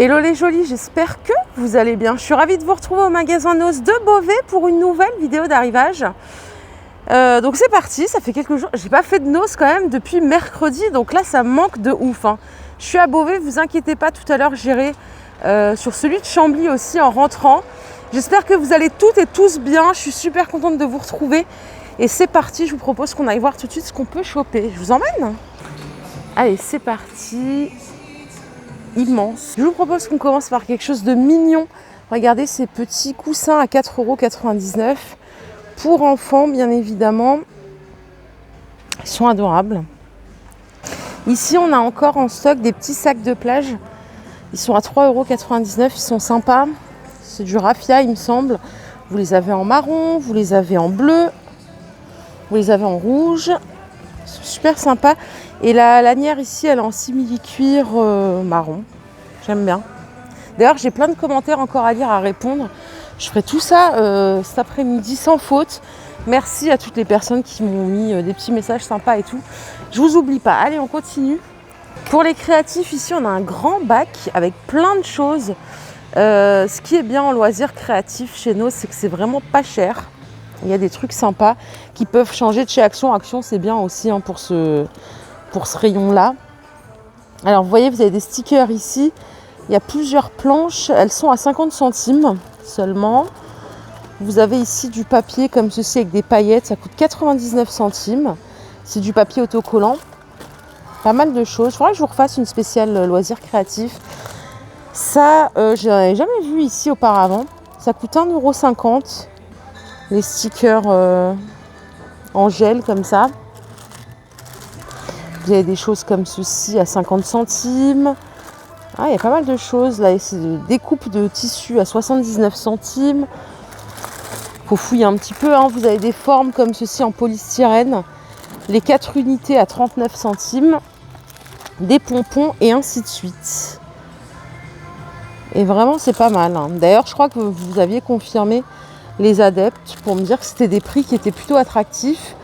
Hello les jolis, j'espère que vous allez bien. Je suis ravie de vous retrouver au magasin Noz de Beauvais pour une nouvelle vidéo d'arrivage. Donc c'est parti, ça fait quelques jours. J'ai pas fait de Noz quand même depuis mercredi, donc là ça me manque de ouf. Je suis à Beauvais, vous inquiétez pas, tout à l'heure j'irai sur celui de Chambly aussi en rentrant. J'espère que vous allez toutes et tous bien. Je suis super contente de vous retrouver. Et c'est parti, je vous propose qu'on aille voir tout de suite ce qu'on peut choper. Je vous emmène? Allez, c'est parti. Immense. Je vous propose qu'on commence par quelque chose de mignon. Regardez ces petits coussins à 4,99 € pour enfants, bien évidemment. Ils sont adorables. Ici, on a encore en stock des petits sacs de plage. Ils sont à 3,99 €. Ils sont sympas. C'est du raffia, il me semble. Vous les avez en marron, vous les avez en bleu, vous les avez en rouge. C'est super sympa. Et la lanière ici, elle est en simili-cuir marron. J'aime bien. D'ailleurs, j'ai plein de commentaires encore à lire, à répondre. Je ferai tout ça cet après-midi sans faute. Merci à toutes les personnes qui m'ont mis des petits messages sympas et tout. Je vous oublie pas. Allez, on continue. Pour les créatifs, ici, on a un grand bac avec plein de choses. Ce qui est bien en loisirs créatifs chez nous, c'est que c'est vraiment pas cher. Il y a des trucs sympas qui peuvent changer de chez Action. Action, c'est bien aussi pour ce rayon-là. Alors, vous voyez, vous avez des stickers ici. Il y a plusieurs planches. Elles sont à 50 centimes seulement. Vous avez ici du papier comme ceci avec des paillettes. Ça coûte 99 centimes. C'est du papier autocollant. Pas mal de choses. Il faudra que je vous refasse une spéciale loisirs créatifs. Ça, je n'avais jamais vu ici auparavant. Ça coûte 1,50 €. Les stickers en gel comme ça. Vous avez des choses comme ceci à 50 centimes. Ah, il y a pas mal de choses. Là, c'est des découpes de tissu à 79 centimes. Il faut fouiller un petit peu. Vous avez des formes comme ceci en polystyrène. Les 4 unités à 39 centimes. Des pompons et ainsi de suite. Et vraiment, c'est pas mal. D'ailleurs, je crois que vous aviez confirmé les adeptes pour me dire que c'était des prix qui étaient plutôt attractifs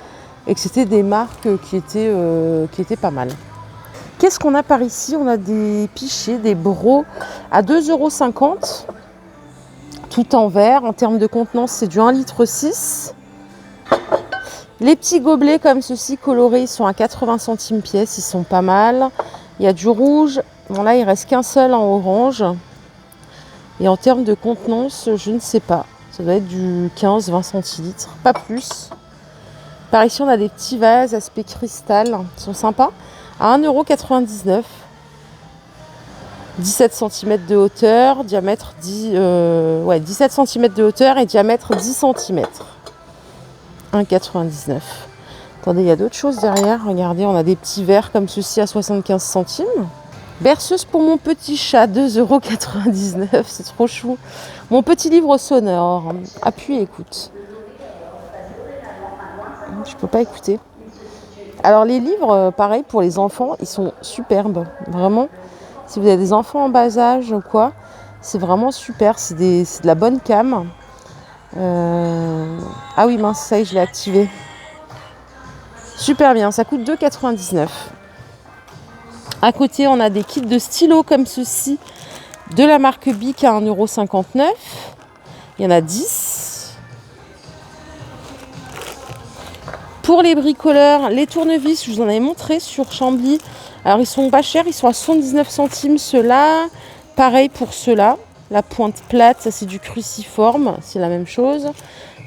et que c'était des marques qui étaient pas mal. Qu'est-ce qu'on a par ici? On a des pichets, des brocs à 2,50 €, tout en verre. En termes de contenance, c'est du 1,6 litre. Les petits gobelets comme ceci colorés, ils sont à 80 centimes pièce, ils sont pas mal. Il y a du rouge. Bon, là, il ne reste qu'un seul en orange. Et en termes de contenance, je ne sais pas. Ça doit être du 15-20 centilitres, pas plus. Par ici, on a des petits vases aspect cristal. Ils sont sympas. À 1,99 €. 17 cm de hauteur, diamètre 17 cm de hauteur et diamètre 10 cm. 1,99 €. Attendez, il y a d'autres choses derrière. Regardez, on a des petits verres comme ceci à 75 centimes. Berceuse pour mon petit chat, 2,99 €, c'est trop chou. Mon petit livre sonore, appuie et écoute. Je peux pas écouter. Alors les livres, pareil pour les enfants, ils sont superbes, vraiment. Si vous avez des enfants en bas âge ou quoi, c'est vraiment super, c'est de la bonne cam. Ah oui mince, ça y est, je l'ai activé. Super bien, ça coûte 2,99 €. À côté, on a des kits de stylos comme ceci, de la marque Bic à 1,59 €. Il y en a 10. Pour les bricoleurs, les tournevis, je vous en avais montré sur Chambly. Alors, ils sont pas chers, ils sont à 79 centimes ceux-là. Pareil pour ceux-là. La pointe plate, ça c'est du cruciforme, c'est la même chose.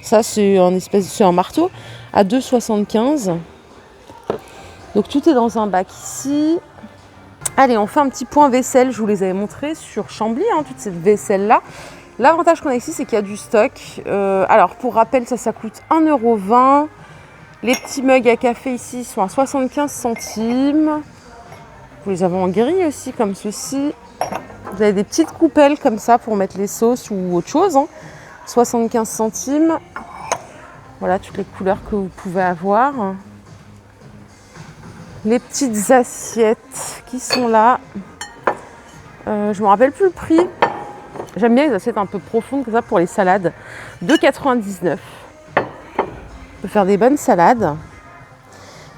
Ça, c'est un marteau à 2,75 €. Donc, tout est dans un bac ici. Allez, on fait un petit point vaisselle. Je vous les avais montrés sur Chambly, toute cette vaisselle-là. L'avantage qu'on a ici, c'est qu'il y a du stock. Alors, pour rappel, ça coûte 1,20 €. Les petits mugs à café ici sont à 75 centimes. Vous les avez en gris aussi, comme ceci. Vous avez des petites coupelles comme ça pour mettre les sauces ou autre chose. 75 centimes. Voilà toutes les couleurs que vous pouvez avoir. Les petites assiettes qui sont là. Je ne me rappelle plus le prix. J'aime bien les assiettes un peu profondes comme ça pour les salades. 2,99 €. On peut faire des bonnes salades.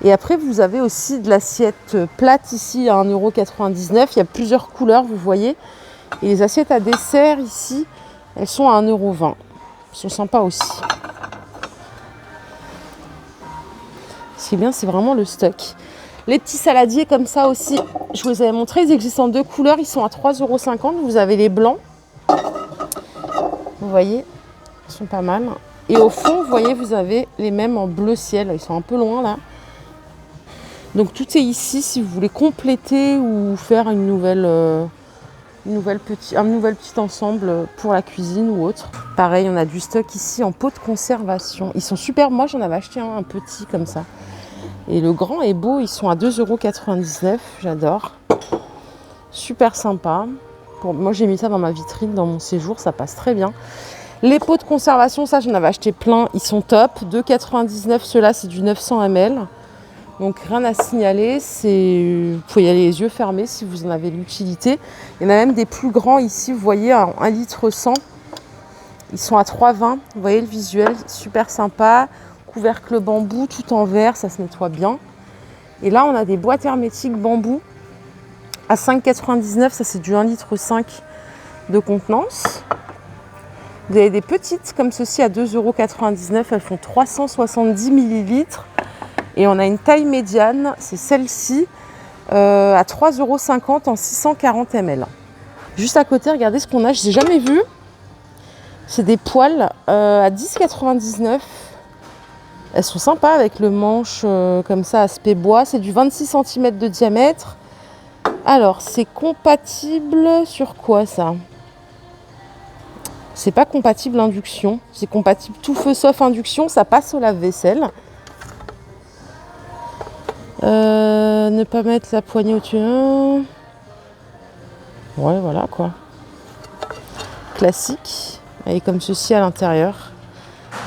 Et après, vous avez aussi de l'assiette plate ici à 1,99 €. Il y a plusieurs couleurs, vous voyez. Et les assiettes à dessert ici, elles sont à 1,20 €. Elles sont sympas aussi. Ce qui est bien, c'est vraiment le stock. Les petits saladiers comme ça aussi, je vous les avais montrés, ils existent en 2 couleurs, ils sont à 3,50 €. Vous avez les blancs. Vous voyez, ils sont pas mal. Et au fond, vous voyez, vous avez les mêmes en bleu ciel. Ils sont un peu loin là. Donc tout est ici si vous voulez compléter ou faire un nouvel petit ensemble pour la cuisine ou autre. Pareil, on a du stock ici en pot de conservation. Ils sont super. Moi, j'en avais acheté un petit comme ça. Et le grand est beau. Ils sont à 2,99 €. J'adore. Super sympa. Moi, j'ai mis ça dans ma vitrine, dans mon séjour. Ça passe très bien. Les pots de conservation, ça, j'en avais acheté plein. Ils sont top. 2,99 €. Ceux-là, c'est du 900 ml. Donc rien à signaler, vous pouvez y aller les yeux fermés si vous en avez l'utilité. Il y en a même des plus grands ici, vous voyez, à 1,1 litre. Ils sont à 3,20 €. Vous voyez le visuel, super sympa. Couvercle bambou, tout en verre, ça se nettoie bien. Et là, on a des boîtes hermétiques bambou à 5,99 €. Ça, c'est du 1,5 litre de contenance. Vous avez des petites comme ceci à 2,99 €. Elles font 370 millilitres. Et on a une taille médiane, c'est celle-ci, à 3,50 € en 640 ml. Juste à côté, regardez ce qu'on a, je n'ai jamais vu. C'est des poêles à 10,99 €. Elles sont sympas avec le manche comme ça, aspect bois. C'est du 26 cm de diamètre. Alors, c'est compatible sur quoi ça? C'est pas compatible induction. C'est compatible tout feu sauf induction. Ça passe au lave-vaisselle. Ne pas mettre la poignée au-dessus. Ouais, voilà quoi. Classique. Et comme ceci à l'intérieur.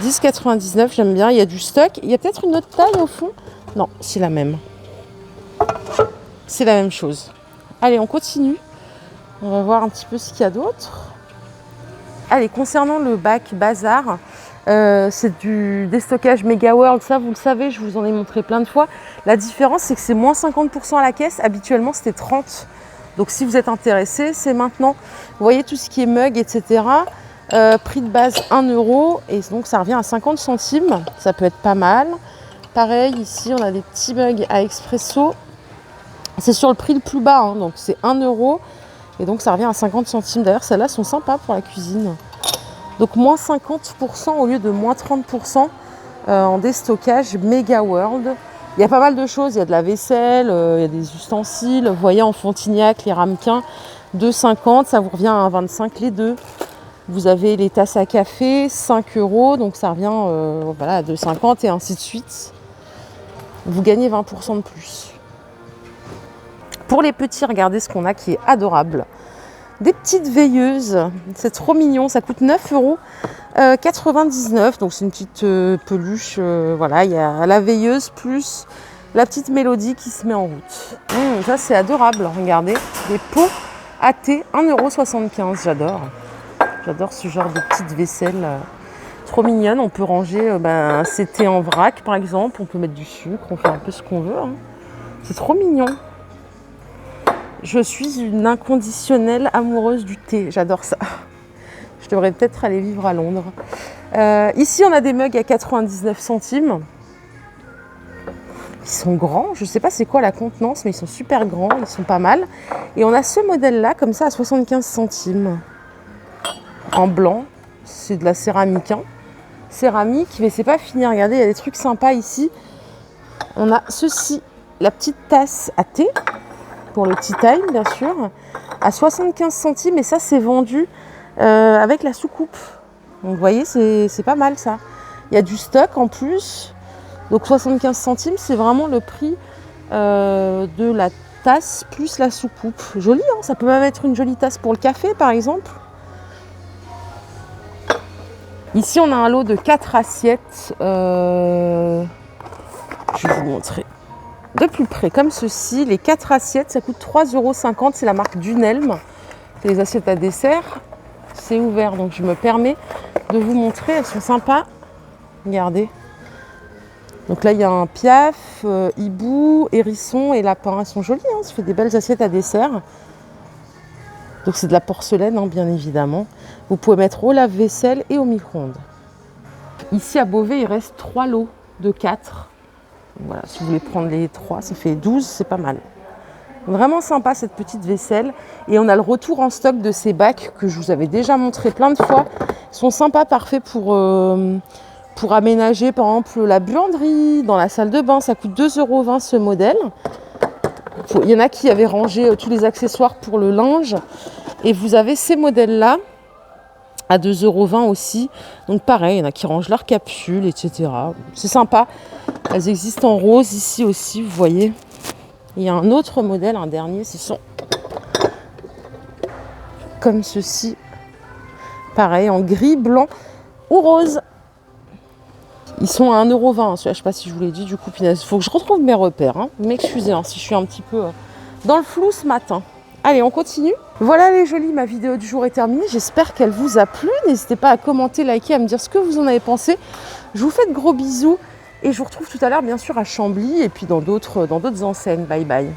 10,99 €, j'aime bien. Il y a du stock. Il y a peut-être une autre taille au fond. Non, c'est la même. C'est la même chose. Allez, on continue. On va voir un petit peu ce qu'il y a d'autre. Allez, concernant le bac bazar, c'est du déstockage Mega World, ça vous le savez, je vous en ai montré plein de fois. La différence, c'est que c'est moins 50% à la caisse. Habituellement, c'était 30 €. Donc, si vous êtes intéressé, c'est maintenant. Vous voyez tout ce qui est mug, etc. Prix de base 1 €. Et donc, ça revient à 50 centimes. Ça peut être pas mal. Pareil, ici, on a des petits mugs à expresso. C'est sur le prix le plus bas, hein, donc c'est 1 €. Et donc, ça revient à 50 centimes. D'ailleurs, celles-là sont sympas pour la cuisine. Donc moins 50% au lieu de moins 30% en déstockage Mega World. Il y a pas mal de choses, il y a de la vaisselle, il y a des ustensiles. Vous voyez en Fontignac, les ramequins, 2,50 €, ça vous revient à 1,25 € les deux. Vous avez les tasses à café, 5 €, donc ça revient voilà, à 2,50 € et ainsi de suite. Vous gagnez 20% de plus. Pour les petits, regardez ce qu'on a qui est adorable. Des petites veilleuses, c'est trop mignon, ça coûte 9,99 €, donc c'est une petite peluche, voilà, il y a la veilleuse plus la petite mélodie qui se met en route. Ça c'est adorable, regardez, des pots à thé, 1,75 €, j'adore ce genre de petite vaisselle, trop mignonne, on peut ranger ses thés en vrac par exemple, on peut mettre du sucre, on fait un peu ce qu'on veut, hein. C'est trop mignon. Je suis une inconditionnelle amoureuse du thé, j'adore ça. Je devrais peut-être aller vivre à Londres. Ici, on a des mugs à 99 centimes. Ils sont grands, je ne sais pas c'est quoi la contenance, mais ils sont super grands, ils sont pas mal. Et on a ce modèle-là, comme ça, à 75 centimes. En blanc, c'est de la céramique. Hein. Céramique, mais c'est pas fini, regardez, il y a des trucs sympas ici. On a ceci, la petite tasse à thé. Pour le tea time, bien sûr, à 75 centimes. Et ça, c'est vendu avec la soucoupe. Donc, vous voyez, c'est pas mal, ça. Il y a du stock en plus. Donc, 75 centimes, c'est vraiment le prix de la tasse plus la soucoupe. Joli, hein, ça peut même être une jolie tasse pour le café, par exemple. Ici, on a un lot de 4 assiettes. Je vais vous montrer de plus près, comme ceci. Les 4 assiettes, ça coûte 3,50 €. C'est la marque Dunelm. C'est les assiettes à dessert. C'est ouvert, donc je me permets de vous montrer. Elles sont sympas. Regardez. Donc là, il y a un piaf, hibou, hérisson et lapin. Elles sont jolies, hein, ça fait des belles assiettes à dessert. Donc c'est de la porcelaine, hein, bien évidemment. Vous pouvez mettre au lave-vaisselle et au micro-ondes. Ici à Beauvais, il reste 3 lots de 4. Voilà, si vous voulez prendre les 3, ça fait 12, c'est pas mal. Vraiment sympa cette petite vaisselle. Et on a le retour en stock de ces bacs que je vous avais déjà montré plein de fois. Ils sont sympas, parfaits pour aménager par exemple la buanderie, dans la salle de bain. Ça coûte 2,20 € ce modèle. Il y en a qui avaient rangé tous les accessoires pour le linge. Et vous avez ces modèles-là à 2,20 € aussi. Donc pareil, il y en a qui rangent leurs capsules, etc. C'est sympa. Elles existent en rose ici aussi, vous voyez. Il y a un autre modèle, un dernier, ce sont comme ceci. Pareil, en gris, blanc ou rose. Ils sont à 1,20 €. Je ne sais pas si je vous l'ai dit, du coup, il faut que je retrouve mes repères. Hein. Vous m'excusez hein, si je suis un petit peu dans le flou ce matin. Allez, on continue. Voilà les jolies, ma vidéo du jour est terminée. J'espère qu'elle vous a plu. N'hésitez pas à commenter, liker, à me dire ce que vous en avez pensé. Je vous fais de gros bisous et je vous retrouve tout à l'heure, bien sûr, à Chambly et puis dans d'autres enseignes. Bye bye.